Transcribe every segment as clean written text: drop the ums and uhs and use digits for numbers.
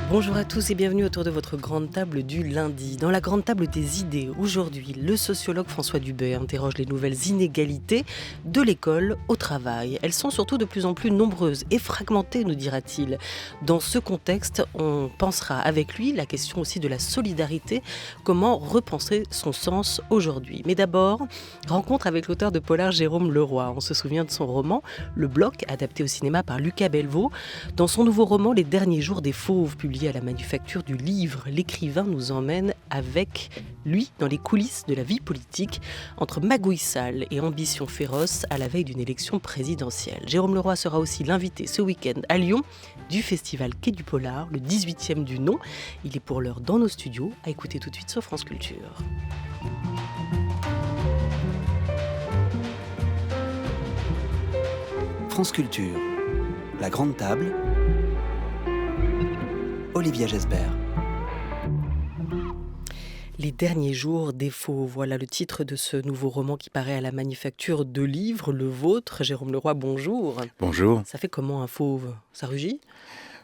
Bonjour à tous et bienvenue autour de votre grande table du lundi. Dans la grande table des idées, aujourd'hui, le sociologue François Dubet interroge les nouvelles inégalités de l'école au travail. Elles sont surtout de plus en plus nombreuses et fragmentées, nous dira-t-il. Dans ce contexte, on pensera avec lui la question aussi de la solidarité, comment repenser son sens aujourd'hui. Mais d'abord, rencontre avec l'auteur de polar Jérôme Leroy. On se souvient de son roman Le Bloc, adapté au cinéma par Lucas Bellevaux. Dans son nouveau roman Les Derniers Jours des Fauves, publié à la Manufacture du Livre, l'écrivain nous emmène avec lui dans les coulisses de la vie politique, entre magouille sale et ambition féroce à la veille d'une élection présidentielle. Jérôme Leroy sera aussi l'invité ce week-end à Lyon du festival Quai du Polar, le 18e du nom. Il est pour l'heure dans nos studios, à écouter tout de suite sur France Culture. France Culture, la grande table, Olivia Gesbert. Les derniers jours des fauves, voilà le titre de ce nouveau roman qui paraît à la Manufacture de Livres, le vôtre. Jérôme Leroy, bonjour. Bonjour. Ça fait comment un fauve ? Ça rugit ?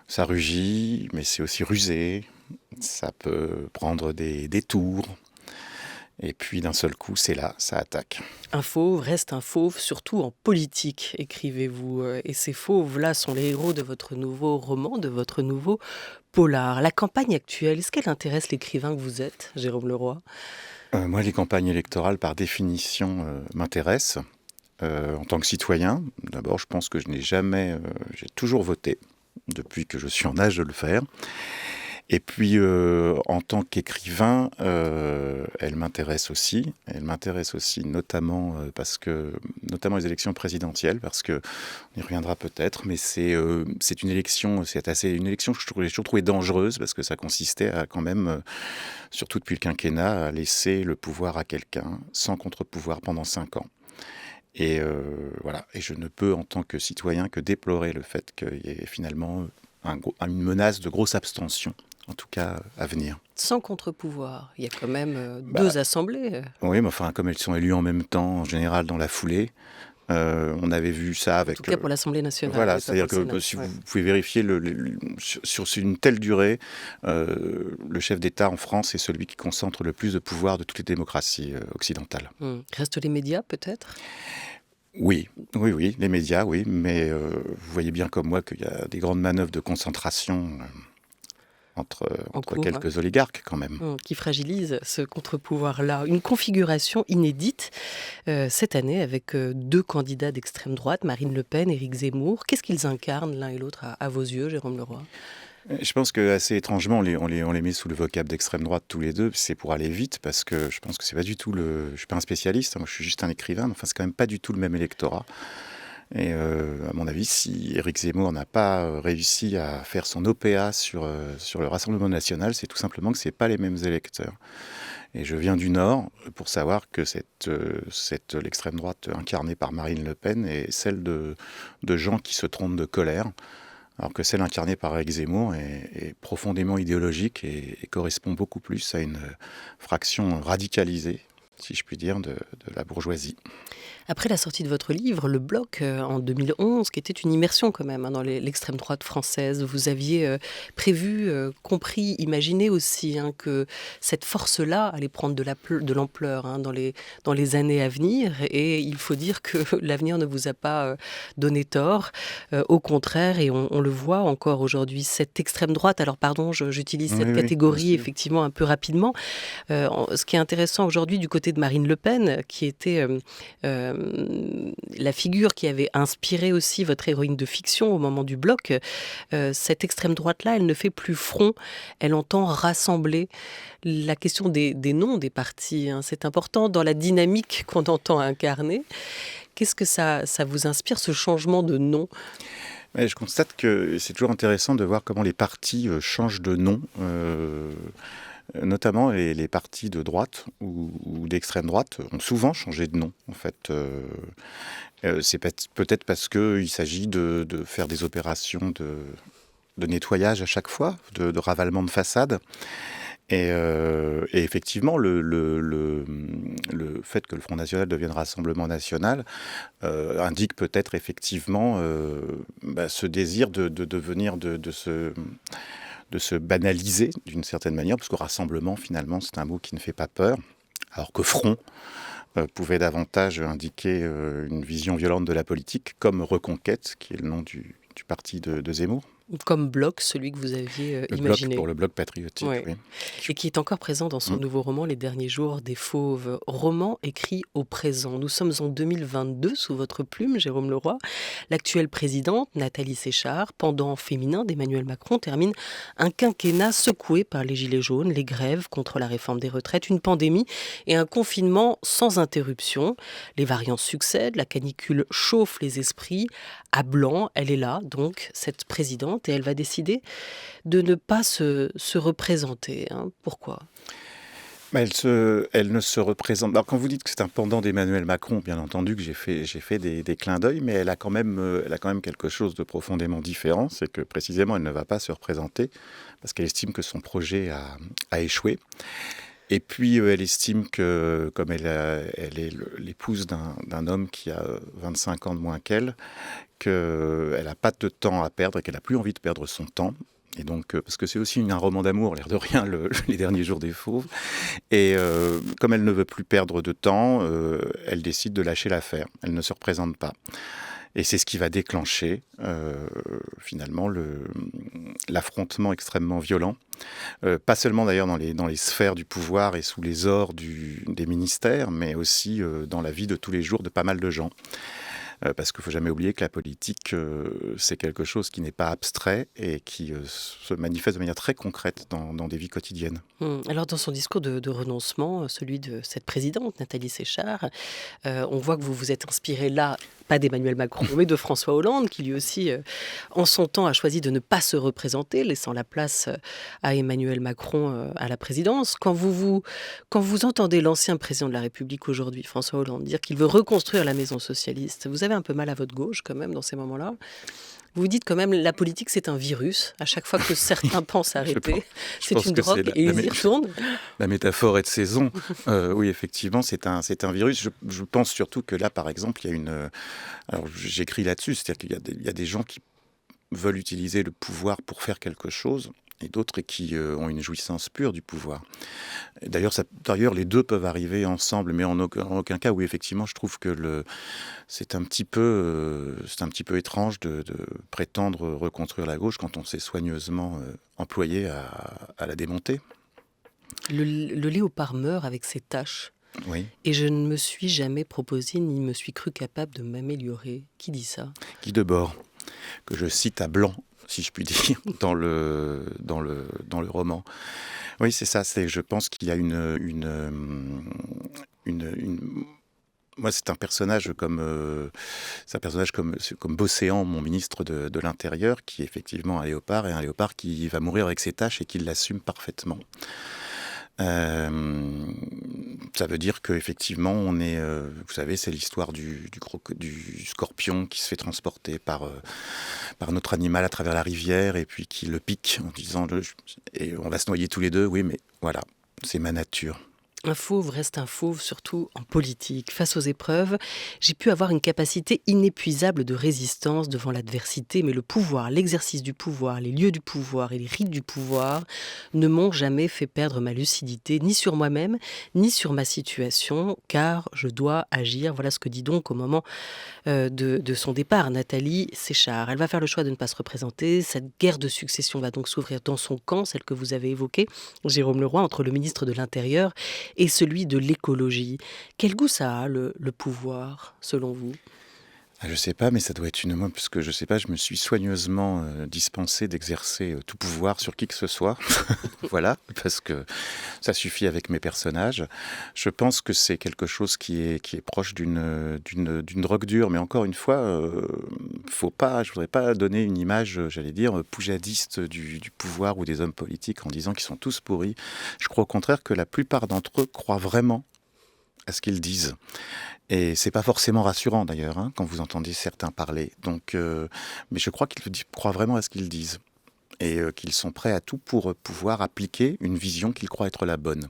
Ça rugit, mais c'est aussi rusé. Ça peut prendre des détours. Et puis d'un seul coup, c'est là, ça attaque. Un fauve reste un fauve, surtout en politique, écrivez-vous. Et ces fauves-là sont les héros de votre nouveau roman, de votre nouveau polar. La campagne actuelle, est-ce qu'elle intéresse l'écrivain que vous êtes, Jérôme Leroy ? Moi, les campagnes électorales, par définition, m'intéressent. En tant que citoyen, d'abord, je pense que j'ai toujours voté, depuis que je suis en âge de le faire. Et puis, en tant qu'écrivain, elle m'intéresse aussi. Elle m'intéresse aussi notamment notamment les élections présidentielles, parce que on y reviendra peut-être, mais c'est une élection que j'ai toujours trouvée dangereuse, parce que ça consistait à quand même, surtout depuis le quinquennat, à laisser le pouvoir à quelqu'un sans contre-pouvoir pendant 5 ans. Et voilà. Et je ne peux, en tant que citoyen, que déplorer le fait qu'il y ait finalement une menace de grosse abstention, en tout cas à venir. Sans contre-pouvoir, il y a quand même deux assemblées. Oui, mais enfin, comme elles sont élues en même temps, en général dans la foulée, on avait vu ça avec... En tout cas pour l'Assemblée nationale. Voilà, c'est-à-dire que si vous pouvez vérifier sur une telle durée, le chef d'État en France est celui qui concentre le plus de pouvoir de toutes les démocraties occidentales. Restent les médias peut-être ? Oui, les médias, oui, mais vous voyez bien comme moi qu'il y a des grandes manœuvres de concentration entre quelques oligarques quand même. Qui fragilise ce contre-pouvoir-là. Une configuration inédite cette année avec 2 candidats d'extrême droite, Marine Le Pen et Éric Zemmour. Qu'est-ce qu'ils incarnent l'un et l'autre à vos yeux, Jérôme Leroy ? Je pense que assez étrangement, on les met sous le vocable d'extrême droite tous les deux. C'est pour aller vite, parce que je pense que c'est pas du tout je suis pas un spécialiste, moi je suis juste un écrivain, mais enfin c'est quand même pas du tout le même électorat. Et à mon avis, si Éric Zemmour n'a pas réussi à faire son OPA sur le Rassemblement national, c'est tout simplement que c'est pas les mêmes électeurs. Et je viens du Nord pour savoir que l'extrême droite incarnée par Marine Le Pen est celle de gens qui se trompent de colère, alors que celle incarnée par Éric Zemmour est profondément idéologique et correspond beaucoup plus à une fraction radicalisée, si je puis dire, de la bourgeoisie. Après la sortie de votre livre, Le Bloc, en 2011, qui était une immersion quand même dans l'extrême droite française, vous aviez prévu, compris, imaginé aussi que cette force-là allait prendre de l'ampleur dans les années à venir. Et il faut dire que l'avenir ne vous a pas donné tort. Au contraire, et on le voit encore aujourd'hui, cette extrême droite, alors pardon, j'utilise cette catégorie effectivement un peu rapidement. Ce qui est intéressant aujourd'hui du côté de Marine Le Pen, qui était... la figure qui avait inspiré aussi votre héroïne de fiction au moment du Bloc, cette extrême droite-là, elle ne fait plus front, elle entend rassembler. La question des noms des partis, c'est important dans la dynamique qu'on entend incarner. Qu'est-ce que ça vous inspire, ce changement de nom ? Mais je constate que c'est toujours intéressant de voir comment les partis changent de nom. Notamment les partis de droite ou d'extrême droite ont souvent changé de nom, en fait. C'est peut-être parce qu'il s'agit de faire des opérations de nettoyage à chaque fois, de ravalement de façade. Et effectivement, le fait que le Front National devienne Rassemblement National indique peut-être effectivement ce désir de devenir, de de se banaliser d'une certaine manière, parce que rassemblement, finalement, c'est un mot qui ne fait pas peur, alors que front pouvait davantage indiquer une vision violente de la politique, comme Reconquête, qui est le nom du parti de Zemmour. Comme bloc, celui que vous aviez Le imaginé. bloc pour le bloc patriotique, Ouais. oui. Et qui est encore présent dans son nouveau roman Les Derniers Jours des Fauves, roman écrit au présent. Nous sommes en 2022 sous votre plume, Jérôme Leroy. L'actuelle présidente, Nathalie Séchard, pendant féminin d'Emmanuel Macron, termine un quinquennat secoué par les gilets jaunes, les grèves contre la réforme des retraites, une pandémie et un confinement sans interruption. Les variants succèdent, la canicule chauffe les esprits. À blanc, elle est là, donc, cette présidente, et elle va décider de ne pas se représenter. Pourquoi ? Elle ne se représente. Alors, quand vous dites que c'est un pendant d'Emmanuel Macron, bien entendu que j'ai fait des clins d'œil, mais elle a quand même quelque chose de profondément différent, c'est que précisément elle ne va pas se représenter parce qu'elle estime que son projet a échoué. Et puis elle estime que, comme elle est l'épouse d'un homme qui a 25 ans de moins qu'elle n'a pas de temps à perdre et qu'elle n'a plus envie de perdre son temps. Et donc, parce que c'est aussi un roman d'amour, l'air de rien, Les Derniers Jours des Fauves. Et comme elle ne veut plus perdre de temps, elle décide de lâcher l'affaire. Elle ne se représente pas. Et c'est ce qui va déclencher, finalement, l'affrontement extrêmement violent. Pas seulement d'ailleurs dans les sphères du pouvoir et sous les ors des ministères, mais aussi dans la vie de tous les jours de pas mal de gens. Parce qu'il ne faut jamais oublier que la politique, c'est quelque chose qui n'est pas abstrait et qui se manifeste de manière très concrète dans des vies quotidiennes. Alors dans son discours de renoncement, celui de cette présidente, Nathalie Séchard, on voit que vous vous êtes inspiré là, pas d'Emmanuel Macron, mais de François Hollande, qui lui aussi, en son temps, a choisi de ne pas se représenter, laissant la place à Emmanuel Macron à la présidence. Quand vous entendez l'ancien président de la République aujourd'hui, François Hollande, dire qu'il veut reconstruire la maison socialiste, vous avez un peu mal à votre gauche quand même dans ces moments-là. Vous dites quand même la politique c'est un virus. À chaque fois que certains pensent arrêter, c'est une drogue et ils y retournent. La métaphore est de saison. Oui, effectivement, c'est un virus. Je pense surtout que là, par exemple, il y a une... Alors, j'écris là-dessus, c'est-à-dire qu'il y a des gens qui veulent utiliser le pouvoir pour faire quelque chose et d'autres qui ont une jouissance pure du pouvoir. D'ailleurs, les deux peuvent arriver ensemble, mais en aucun cas où effectivement je trouve que c'est un petit peu étrange de prétendre reconstruire la gauche quand on s'est soigneusement employé à la démonter. Le léopard meurt avec ses taches. Oui. Et je ne me suis jamais proposé ni me suis cru capable de m'améliorer. Qui dit ça ? Guy Debord, que je cite à blanc, si je puis dire, dans le roman. Oui, c'est ça. Je pense qu'il y a moi, c'est un personnage comme Bosséan, mon ministre de l'Intérieur, qui est effectivement un léopard qui va mourir avec ses tâches et qui l'assume parfaitement. Ça veut dire qu'effectivement, on est, vous savez, c'est l'histoire du scorpion qui se fait transporter par notre animal à travers la rivière et puis qui le pique en disant et on va se noyer tous les deux. Oui, mais voilà, c'est ma nature. Un fauve reste un fauve, surtout en politique. Face aux épreuves, j'ai pu avoir une capacité inépuisable de résistance devant l'adversité, mais le pouvoir, l'exercice du pouvoir, les lieux du pouvoir et les rites du pouvoir ne m'ont jamais fait perdre ma lucidité, ni sur moi-même, ni sur ma situation, car je dois agir. Voilà ce que dit donc au moment de son départ Nathalie Séchard. Elle va faire le choix de ne pas se représenter. Cette guerre de succession va donc s'ouvrir dans son camp, celle que vous avez évoquée, Jérôme Leroy, entre le ministre de l'Intérieur et celui de l'écologie. Quel goût ça a, le pouvoir, selon vous ? Je ne sais pas, mais ça doit être une... Moi, parce que je ne sais pas, je me suis soigneusement dispensé d'exercer tout pouvoir sur qui que ce soit. Voilà, parce que ça suffit avec mes personnages. Je pense que c'est quelque chose qui est proche d'une drogue dure. Mais encore une fois, je ne voudrais pas donner une image, j'allais dire, poujadiste du pouvoir ou des hommes politiques en disant qu'ils sont tous pourris. Je crois au contraire que la plupart d'entre eux croient vraiment à ce qu'ils disent. Et c'est pas forcément rassurant d'ailleurs, quand vous entendez certains parler. Donc, mais je crois qu'ils croient vraiment à ce qu'ils disent. Et qu'ils sont prêts à tout pour pouvoir appliquer une vision qu'ils croient être la bonne.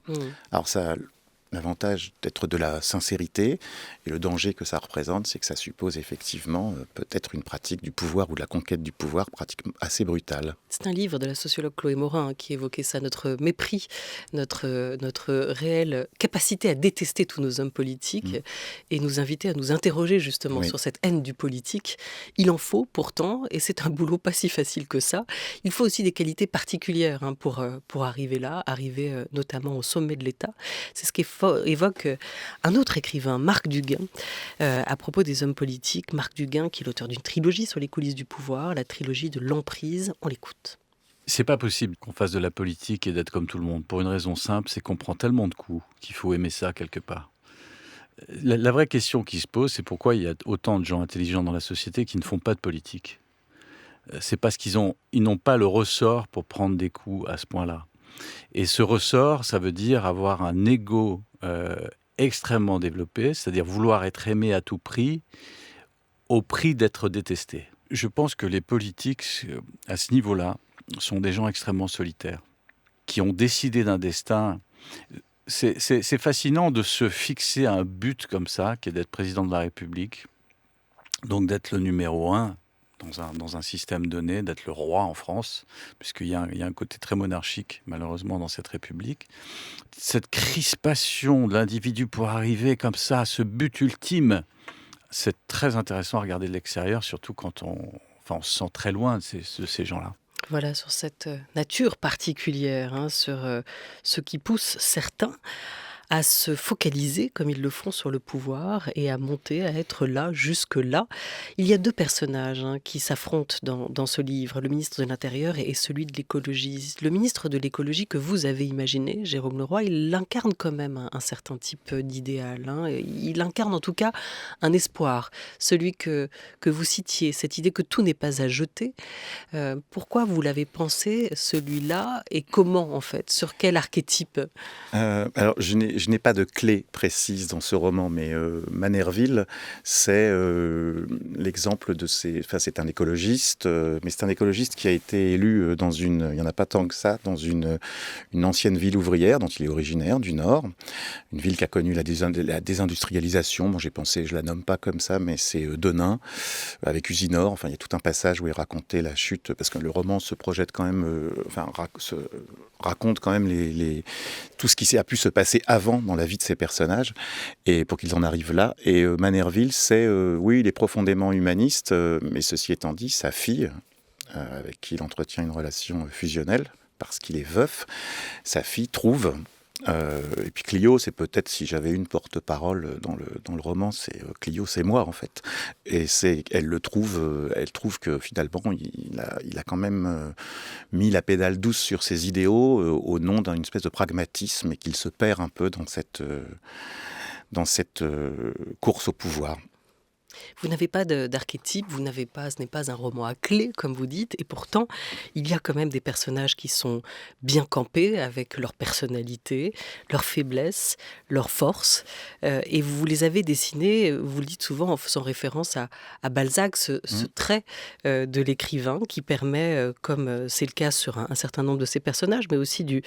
Alors ça, l'avantage d'être de la sincérité, et le danger que ça représente, c'est que ça suppose effectivement peut-être une pratique du pouvoir ou de la conquête du pouvoir pratiquement assez brutale. C'est un livre de la sociologue Chloé Morin qui évoquait ça, notre mépris, notre réelle capacité à détester tous nos hommes politiques et nous inviter à nous interroger justement sur cette haine du politique. Il en faut pourtant, et c'est un boulot pas si facile que ça. Il faut aussi des qualités particulières pour arriver là, arriver notamment au sommet de l'État. C'est ce qu'évoque un autre écrivain, Marc Duguin, à propos des hommes politiques. Marc Duguin, qui est l'auteur d'une trilogie sur les coulisses du pouvoir, la trilogie de l'emprise. On l'écoute. C'est pas possible qu'on fasse de la politique et d'être comme tout le monde. Pour une raison simple, c'est qu'on prend tellement de coups qu'il faut aimer ça quelque part. La vraie question qui se pose, c'est pourquoi il y a autant de gens intelligents dans la société qui ne font pas de politique. C'est parce qu'ils n'ont pas le ressort pour prendre des coups à ce point-là. Et ce ressort, ça veut dire avoir un ego extrêmement développé, c'est-à-dire vouloir être aimé à tout prix, au prix d'être détesté. Je pense que les politiques, à ce niveau-là, sont des gens extrêmement solitaires, qui ont décidé d'un destin. C'est fascinant de se fixer un but comme ça, qui est d'être président de la République, donc d'être le numéro 1 dans un système donné, d'être le roi en France, puisqu'il y a un côté très monarchique, malheureusement, dans cette République. Cette crispation de l'individu pour arriver comme ça à ce but ultime, c'est très intéressant à regarder de l'extérieur, surtout quand on se sent très loin de ces gens-là. Voilà, sur cette nature particulière, sur ce qui pousse certains à se focaliser, comme ils le font, sur le pouvoir et à monter, à être là, jusque-là. Il y a deux personnages qui s'affrontent dans ce livre, le ministre de l'Intérieur et celui de l'écologie. Le ministre de l'écologie que vous avez imaginé, Jérôme Leroy, il incarne quand même un certain type d'idéal. Il incarne en tout cas un espoir, celui que vous citiez, cette idée que tout n'est pas à jeter. Pourquoi vous l'avez pensé, celui-là, et comment en fait? Sur quel archétype? Alors, je n'ai pas de clé précise dans ce roman, mais Manerville, c'est l'exemple de c'est un écologiste, mais c'est un écologiste qui a été élu il n'y en a pas tant que ça, dans une ancienne ville ouvrière dont il est originaire, du Nord. Une ville qui a connu la désindustrialisation. Bon, j'ai pensé, je la nomme pas comme ça, mais c'est Denain, avec Usinor. Enfin, il y a tout un passage où il racontait la chute, parce que le roman se projette quand même, raconte quand même tout ce qui a pu se passer avant dans la vie de ces personnages, et pour qu'ils en arrivent là. Et Manerville, oui, il est profondément humaniste, mais ceci étant dit, sa fille, avec qui il entretient une relation fusionnelle, parce qu'il est veuf, sa fille trouve... et puis Clio, c'est peut-être, si j'avais une porte-parole dans le roman, Clio, c'est moi en fait. Et elle trouve que finalement, il a quand même mis la pédale douce sur ses idéaux au nom d'une espèce de pragmatisme, et qu'il se perd un peu dans cette course au pouvoir. Vous n'avez pas d'archétype, ce n'est pas un roman à clé, comme vous dites, et pourtant, il y a quand même des personnages qui sont bien campés, avec leur personnalité, leurs faiblesses, leurs forces, et vous les avez dessinés, vous le dites souvent en faisant référence à Balzac, ce trait de l'écrivain qui permet, comme c'est le cas sur un certain nombre de ces personnages, mais aussi du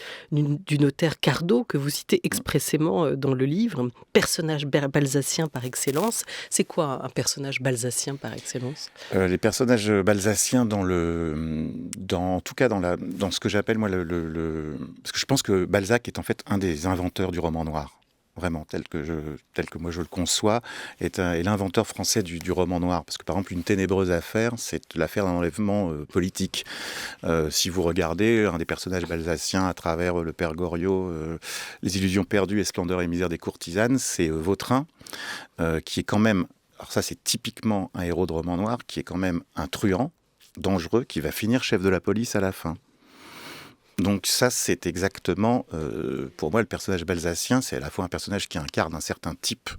notaire Cardot, que vous citez expressément dans le livre, personnage balzacien par excellence. C'est quoi un personnage balzacien par excellence? Les personnages balzaciens en tout cas dans ce que j'appelle moi parce que je pense que Balzac est en fait un des inventeurs du roman noir. Vraiment, tel que moi je le conçois, est l'inventeur français du roman noir. Parce que par exemple, Une ténébreuse affaire, c'est l'affaire d'un enlèvement politique. Si vous regardez un des personnages balzaciens à travers le Père Goriot, Les illusions perdues et Splendeur et misère des courtisanes, c'est Vautrin, qui est quand même... Alors ça, c'est typiquement un héros de roman noir, qui est quand même un truand, dangereux, qui va finir chef de la police à la fin. Donc ça, c'est exactement, pour moi, le personnage balzacien, c'est à la fois un personnage qui incarne un certain type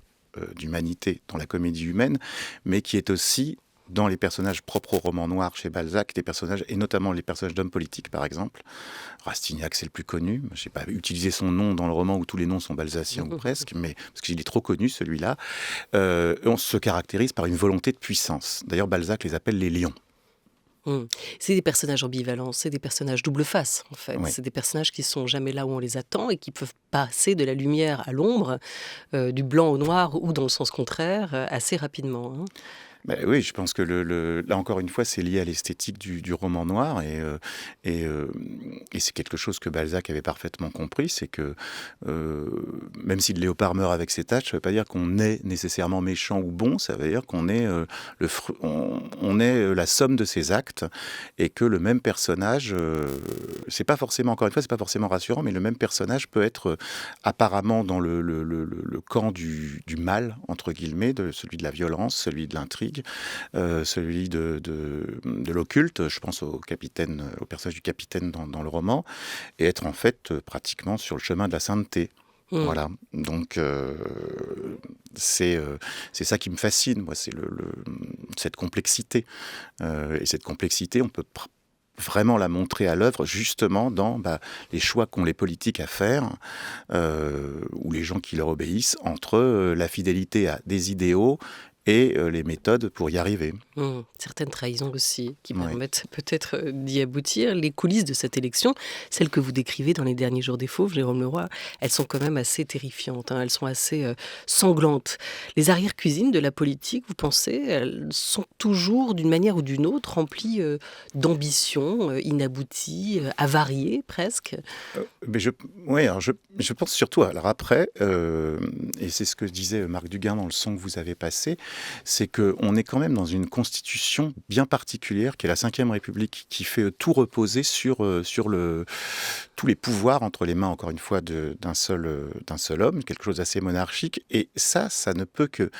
d'humanité dans la comédie humaine, mais qui est aussi, dans les personnages propres au roman noir chez Balzac, des personnages, et notamment les personnages d'hommes politiques, par exemple. Rastignac, c'est le plus connu. Je n'ai pas utilisé son nom dans le roman où tous les noms sont balzaciens ou presque, mais parce qu'il est trop connu, celui-là. On se caractérise par une volonté de puissance. D'ailleurs, Balzac les appelle les lions. Mmh. C'est des personnages ambivalents, c'est des personnages double face, en fait. Oui. C'est des personnages qui sont jamais là où on les attend et qui peuvent passer de la lumière à l'ombre, du blanc au noir ou dans le sens contraire, assez rapidement, hein. Oui, je pense que là encore une fois, c'est lié à l'esthétique du roman noir et, euh, et c'est quelque chose que Balzac avait parfaitement compris, c'est que euh, même si le léopard meurt avec ses taches, ça ne veut pas dire qu'on est nécessairement méchant ou bon, ça veut dire qu'on est, on est la somme de ses actes et que le même personnage, c'est pas forcément, encore une fois, c'est pas forcément rassurant, mais le même personnage peut être apparemment dans le camp du mal, entre guillemets, celui de la violence, celui de l'intrigue, celui de l'occulte, je pense au personnage du capitaine dans le roman, et être en fait pratiquement sur le chemin de la sainteté. Mmh. Voilà, donc c'est ça qui me fascine, moi, c'est cette complexité. Et cette complexité, on peut vraiment la montrer à l'œuvre, justement dans les choix qu'ont les politiques à faire, ou les gens qui leur obéissent, entre la fidélité à des idéaux et les méthodes pour y arriver. Mmh. Certaines trahisons aussi, qui Ouais. permettent peut-être d'y aboutir. Les coulisses de cette élection, celles que vous décrivez dans Les Derniers Jours des Fauves, Jérôme Leroy, elles sont quand même assez terrifiantes, hein. Elles sont assez sanglantes. Les arrière-cuisines de la politique, vous pensez, elles sont toujours, d'une manière ou d'une autre, remplies d'ambitions inabouties, avariées presque. Mais alors je pense surtout, alors après, et c'est ce que disait Marc Duguin dans le son que vous avez passé, c'est qu'on est quand même dans une constitution bien particulière, qui est la Ve République, qui fait tout reposer sur tous les pouvoirs entre les mains, encore une fois, d'un seul homme, quelque chose d'assez monarchique. Et ça ne peut que...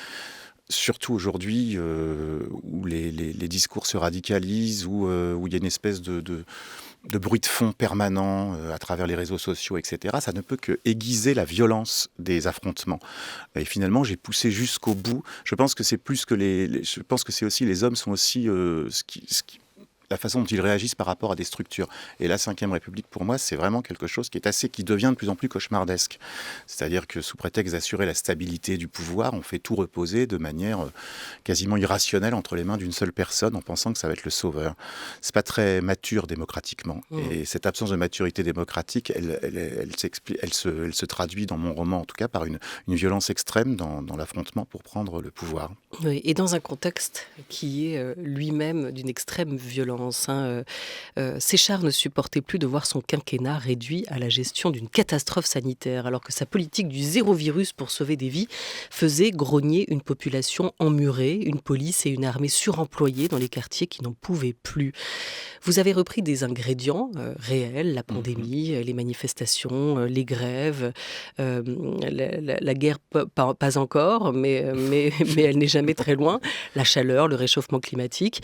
Surtout aujourd'hui, où les discours se radicalisent, où il y a une espèce de bruit de fond permanent à travers les réseaux sociaux, etc., ça ne peut que aiguiser la violence des affrontements. Et finalement, j'ai poussé jusqu'au bout. Je pense que c'est plus que je pense que c'est aussi les hommes sont aussi la façon dont ils réagissent par rapport à des structures. Et la Ve République, pour moi, c'est vraiment quelque chose qui devient de plus en plus cauchemardesque. C'est-à-dire que sous prétexte d'assurer la stabilité du pouvoir, on fait tout reposer de manière quasiment irrationnelle entre les mains d'une seule personne en pensant que ça va être le sauveur. C'est pas très mature démocratiquement. Et cette absence de maturité démocratique, elle se traduit dans mon roman, en tout cas, par une violence extrême dans l'affrontement pour prendre le pouvoir. Oui, et dans un contexte qui est lui-même d'une extrême violence, hein. Séchard ne supportait plus de voir son quinquennat réduit à la gestion d'une catastrophe sanitaire, alors que sa politique du zéro virus pour sauver des vies faisait grogner une population emmurée, une police et une armée suremployées dans les quartiers qui n'en pouvaient plus. Vous avez repris des ingrédients réels, la pandémie, les manifestations, les grèves, la guerre pas encore, mais elle n'est jamais très loin, la chaleur, le réchauffement climatique.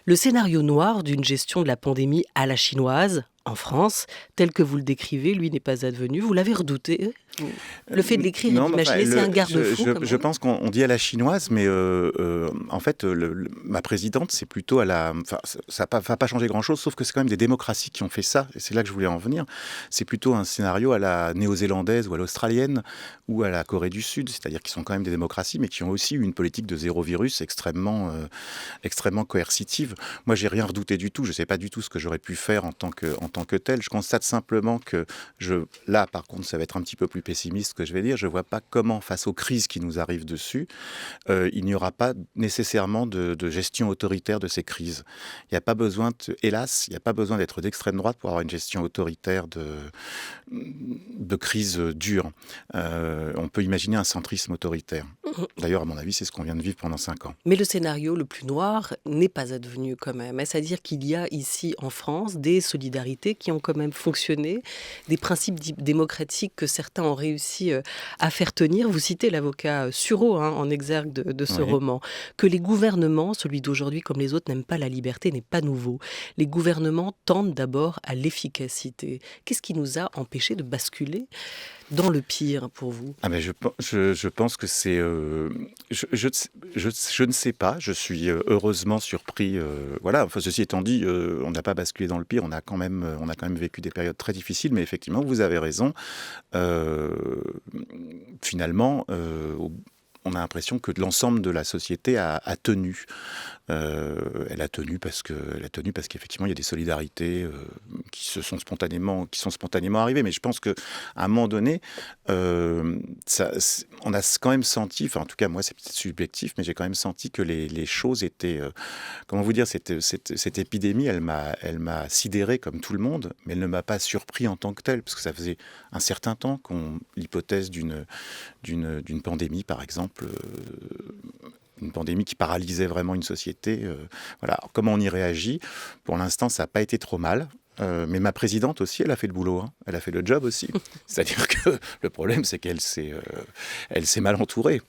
Le scénario noir d'une gestion de la pandémie à la chinoise, en France, tel que vous le décrivez, lui n'est pas advenu. Vous l'avez redouté. Le fait de l'écrire et Non, d'imaginer, c'est un garde-fou. je pense qu'on dit à la chinoise, mais en fait, ma présidente, c'est plutôt ça va pas changer grand-chose, sauf que c'est quand même des démocraties qui ont fait ça, et c'est là que je voulais en venir. C'est plutôt un scénario à la néo-zélandaise ou à l'australienne ou à la Corée du Sud, c'est-à-dire qui sont quand même des démocraties, mais qui ont aussi eu une politique de zéro virus extrêmement coercitive. Moi, j'ai rien redouté du tout. Je sais pas du tout ce que j'aurais pu faire en tant que tel. Je constate simplement que là, par contre, ça va être un petit peu plus pessimiste que je vais dire. Je vois pas comment, face aux crises qui nous arrivent dessus, il n'y aura pas nécessairement de gestion autoritaire de ces crises. Il n'y a pas besoin, hélas, il n'y a pas besoin d'être d'extrême droite pour avoir une gestion autoritaire de crise dure. On peut imaginer un centrisme autoritaire. D'ailleurs, à mon avis, c'est ce qu'on vient de vivre pendant 5 ans. Mais le scénario le plus noir n'est pas advenu quand même. C'est-à-dire qu'il y a ici en France des solidarités qui ont quand même fonctionné, des principes démocratiques que certains ont réussi à faire tenir. Vous citez l'avocat Sureau en exergue de ce roman. Que les gouvernements, celui d'aujourd'hui comme les autres, n'aiment pas la liberté n'est pas nouveau. Les gouvernements tendent d'abord à l'efficacité. Qu'est-ce qui nous a empêchés de basculer dans le pire pour vous? Je pense que c'est... je ne sais pas, je suis heureusement surpris. Voilà, enfin, ceci étant dit, on n'a pas basculé dans le pire, on a quand même vécu des périodes très difficiles, mais effectivement, vous avez raison. Finalement, on a l'impression que l'ensemble de la société a tenu. Elle a tenu parce qu'effectivement il y a des solidarités qui sont spontanément arrivées. Mais je pense qu'à un moment donné, on a quand même senti, enfin en tout cas moi c'est peut-être subjectif, mais j'ai quand même senti que les choses étaient, comment vous dire, cette épidémie, elle m'a sidéré comme tout le monde, mais elle ne m'a pas surpris en tant que telle, parce que ça faisait un certain temps qu'on l'hypothèse d'une pandémie, par exemple, une pandémie qui paralysait vraiment une société. Voilà. Alors, comment on y réagit? Pour l'instant, ça n'a pas été trop mal. Mais ma présidente aussi, elle a fait le boulot, hein. Elle a fait le job aussi. C'est-à-dire que le problème, c'est qu'elle s'est mal entourée.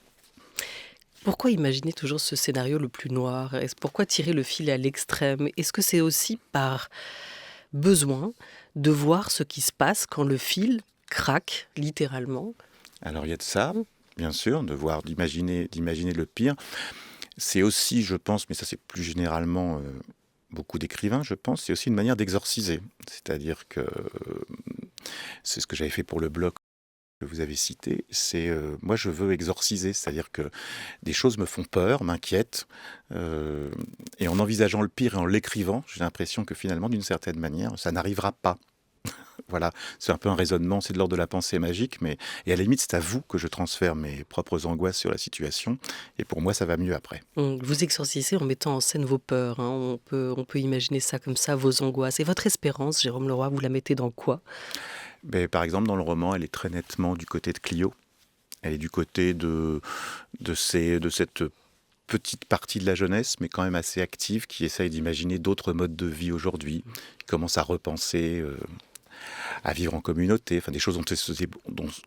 Pourquoi imaginer toujours ce scénario le plus noir? Pourquoi tirer le fil à l'extrême? Est-ce que c'est aussi par besoin de voir ce qui se passe quand le fil craque, littéralement? Alors il y a de ça, bien sûr, d'imaginer le pire. C'est aussi, je pense, mais ça c'est plus généralement beaucoup d'écrivains, je pense, c'est aussi une manière d'exorciser. C'est-à-dire que c'est ce que j'avais fait pour le blog que vous avez cité, c'est moi je veux exorciser, c'est-à-dire que des choses me font peur, m'inquiètent, et en envisageant le pire et en l'écrivant, j'ai l'impression que finalement, d'une certaine manière, ça n'arrivera pas. Voilà, c'est un peu un raisonnement, c'est de l'ordre de la pensée magique, et à la limite, c'est à vous que je transfère mes propres angoisses sur la situation, et pour moi, ça va mieux après. Vous exorcisez en mettant en scène vos peurs, hein. On peut imaginer ça comme ça, vos angoisses. Et votre espérance, Jérôme Leroy, vous la mettez dans quoi? Mais, par exemple, dans le roman, elle est très nettement du côté de Clio. Elle est du côté de cette petite partie de la jeunesse, mais quand même assez active, qui essaye d'imaginer d'autres modes de vie aujourd'hui, qui commence à repenser à vivre en communauté, enfin des choses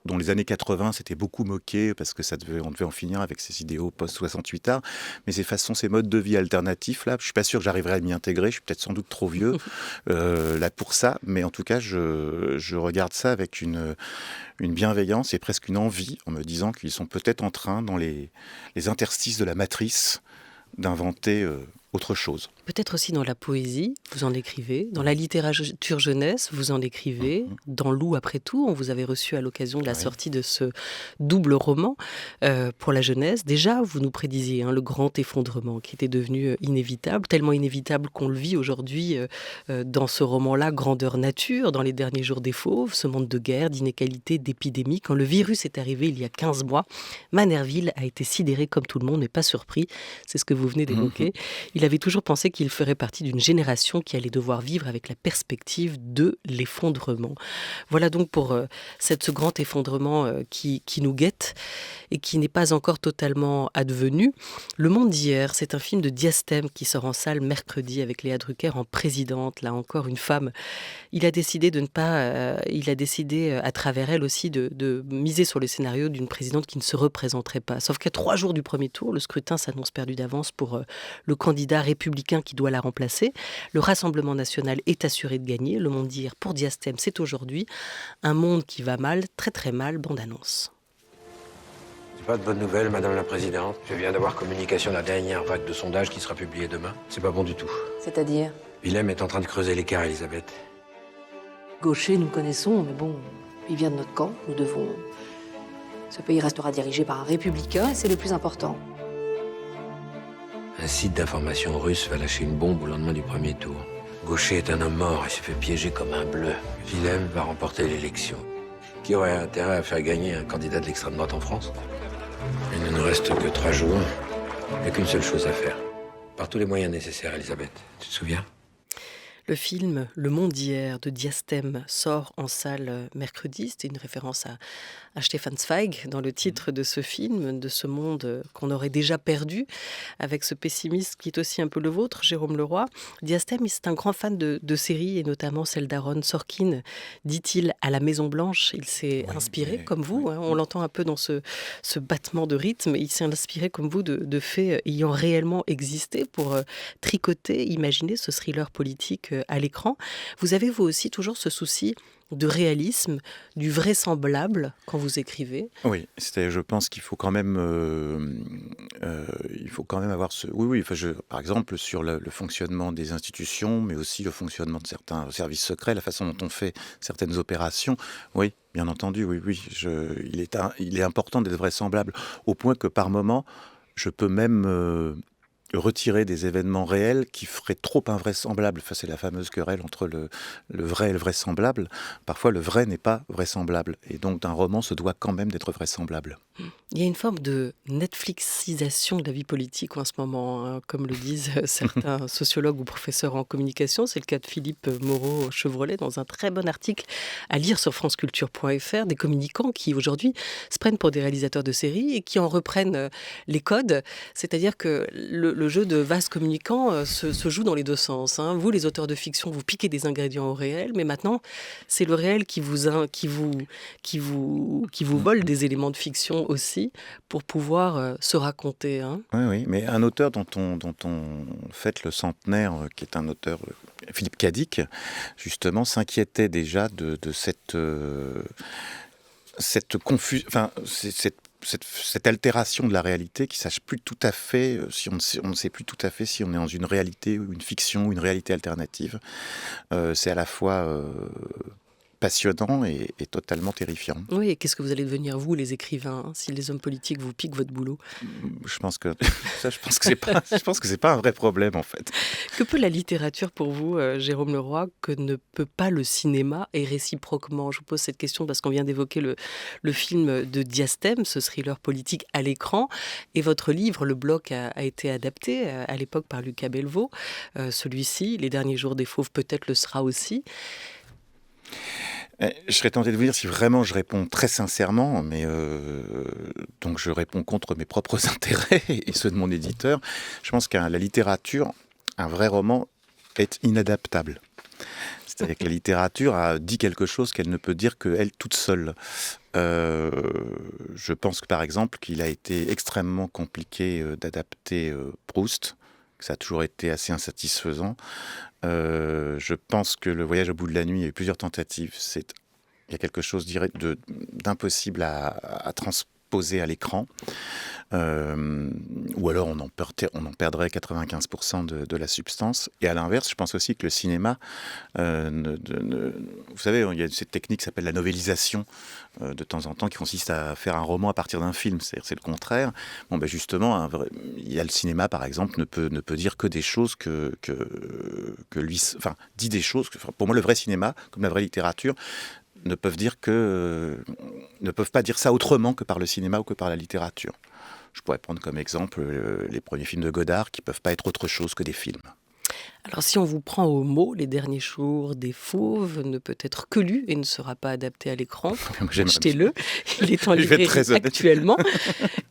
dont les années 80 s'étaient beaucoup moquées parce que on devait en finir avec ces idéaux post-68 art, mais ces modes de vie alternatifs là, je suis pas sûr que j'arriverai à m'y intégrer, je suis peut-être sans doute trop vieux là pour ça, mais en tout cas je regarde ça avec une bienveillance et presque une envie en me disant qu'ils sont peut-être en train dans les interstices de la matrice d'inventer autre chose. Peut-être aussi dans la poésie, vous en écrivez, dans la littérature jeunesse, vous en écrivez, dans Loup après tout, on vous avait reçu à l'occasion de la sortie de ce double roman pour la jeunesse. Déjà, vous nous prédisiez le grand effondrement qui était devenu inévitable, tellement inévitable qu'on le vit aujourd'hui dans ce roman-là, Grandeur nature, dans les derniers jours des fauves, ce monde de guerre, d'inégalité, d'épidémie. Quand le virus est arrivé il y a 15 mois, Manerville a été sidéré comme tout le monde, mais pas surpris, c'est ce que vous venez d'évoquer. Il avait toujours pensé qu'il ferait partie d'une génération qui allait devoir vivre avec la perspective de l'effondrement. Voilà donc pour ce grand effondrement qui nous guette et qui n'est pas encore totalement advenu. Le monde d'hier, c'est un film de Diastème qui sort en salle mercredi avec Léa Drucker en présidente, là encore une femme. Il a décidé à travers elle aussi de miser sur le scénario d'une présidente qui ne se représenterait pas. Sauf qu'à 3 jours du premier tour, le scrutin s'annonce perdu d'avance pour le candidat républicain qui doit la remplacer. Le Rassemblement national est assuré de gagner. Le monde d'hier pour Diastème, c'est aujourd'hui. Un monde qui va mal, très très mal, bande-annonce. C'est pas de bonnes nouvelles, Madame la Présidente. Je viens d'avoir communication de la dernière vague de sondage qui sera publiée demain. C'est pas bon du tout. C'est-à-dire? Willem est en train de creuser l'écart, Elisabeth. Gaucher, nous connaissons, mais bon, il vient de notre camp, nous devons... Ce pays restera dirigé par un républicain, et c'est le plus important. Un site d'information russe va lâcher une bombe au lendemain du premier tour. Gaucher est un homme mort et s'est fait piéger comme un bleu. Willem va remporter l'élection. Qui aurait intérêt à faire gagner un candidat de l'extrême droite en France? Il ne nous reste que 3 jours. Il n'y a qu'une seule chose à faire. Par tous les moyens nécessaires, Elisabeth. Tu te souviens? Le film Le monde d'hier de Diastème sort en salle mercredi. C'était une référence à Stefan Zweig dans le titre de ce film, de ce monde qu'on aurait déjà perdu, avec ce pessimisme qui est aussi un peu le vôtre, Jérôme Leroy. Diastème, c'est un grand fan de séries, et notamment celle d'Aaron Sorkin, dit-il, à la Maison-Blanche. Il s'est inspiré, comme vous, on l'entend un peu dans ce battement de rythme, il s'est inspiré, comme vous, de faits ayant réellement existé pour tricoter, imaginer ce thriller politique à l'écran. Vous avez, vous aussi, toujours ce souci de réalisme, du vraisemblable quand vous écrivez? Oui, je pense qu'il faut quand même, avoir ce... Oui, par exemple, sur le fonctionnement des institutions, mais aussi le fonctionnement de certains services secrets, la façon dont on fait certaines opérations, oui, bien entendu, oui. Il est important d'être vraisemblable, au point que par moment, je peux même retirer des événements réels qui feraient trop invraisemblables. Enfin, c'est la fameuse querelle entre le vrai et le vraisemblable. Parfois, le vrai n'est pas vraisemblable. Et donc, un roman se doit quand même d'être vraisemblable. Il y a une forme de Netflixisation de la vie politique en ce moment, hein, comme le disent certains sociologues ou professeurs en communication. C'est le cas de Philippe Moreau-Chevrolet dans un très bon article à lire sur franceculture.fr, des communicants qui aujourd'hui se prennent pour des réalisateurs de séries et qui en reprennent les codes. C'est-à-dire que le jeu de vase communicant se joue dans les deux sens, hein. Vous, les auteurs de fiction, vous piquez des ingrédients au réel, mais maintenant, c'est le réel qui vous vole des éléments de fiction aussi pour pouvoir se raconter. Hein. Oui, mais un auteur dont on fête le centenaire, qui est un auteur, Philippe Cadic, justement, s'inquiétait déjà de cette confusion, enfin, cette altération de la réalité qui sache plus tout à fait, on ne sait plus tout à fait si on est dans une réalité ou une fiction ou une réalité alternative. C'est à la fois passionnant et totalement terrifiant. Oui, et qu'est-ce que vous allez devenir, vous, les écrivains, hein, si les hommes politiques vous piquent votre boulot? Je pense que c'est pas un vrai problème, en fait. Que peut la littérature pour vous, Jérôme Leroy, que ne peut pas le cinéma, et réciproquement? Je vous pose cette question parce qu'on vient d'évoquer le film de Diastème, ce thriller politique à l'écran, et votre livre, Le Bloc, a été adapté à l'époque par Lucas Belvaux. Celui-ci, Les Derniers Jours des Fauves, peut-être le sera aussi. Je serais tenté de vous dire si vraiment je réponds très sincèrement, mais donc je réponds contre mes propres intérêts et ceux de mon éditeur. Je pense qu'à la littérature, un vrai roman est inadaptable. C'est-à-dire que la littérature a dit quelque chose qu'elle ne peut dire qu'elle toute seule. Je pense que par exemple qu'il a été extrêmement compliqué d'adapter Proust, que ça a toujours été assez insatisfaisant. Je pense que Le Voyage au bout de la nuit, il y a eu plusieurs tentatives. Il y a quelque chose d'impossible à transposer à l'écran. Ou alors on en perdrait 95% de la substance. Et à l'inverse, je pense aussi que le cinéma, vous savez, il y a cette technique qui s'appelle la novélisation de temps en temps, qui consiste à faire un roman à partir d'un film. C'est le contraire. Bon, ben justement, il y a le cinéma, par exemple, ne peut dire que des choses que lui, enfin, dit des choses. Pour moi, le vrai cinéma, comme la vraie littérature, ne peuvent pas dire ça autrement que par le cinéma ou que par la littérature. Je pourrais prendre comme exemple les premiers films de Godard qui ne peuvent pas être autre chose que des films. Alors si on vous prend au mot, Les Derniers Jours des Fauves ne peut être que lu et ne sera pas adapté à l'écran. Achetez-le, il est en librairie actuellement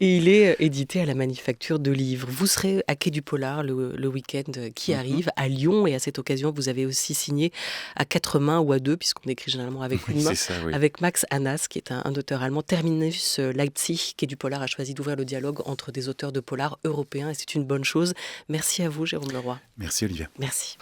et il est édité à la Manufacture de Livres. Vous serez à Quai du Polar le week-end qui arrive à Lyon, et à cette occasion vous avez aussi signé à 4 mains ou à 2, puisqu'on écrit généralement avec une main, oui, avec Max Annas, qui est un auteur allemand. Terminus Leipzig, Quai du Polar a choisi d'ouvrir le dialogue entre des auteurs de polar européens, et c'est une bonne chose. Merci à vous, Jérôme Leroy. Merci Olivia. Merci.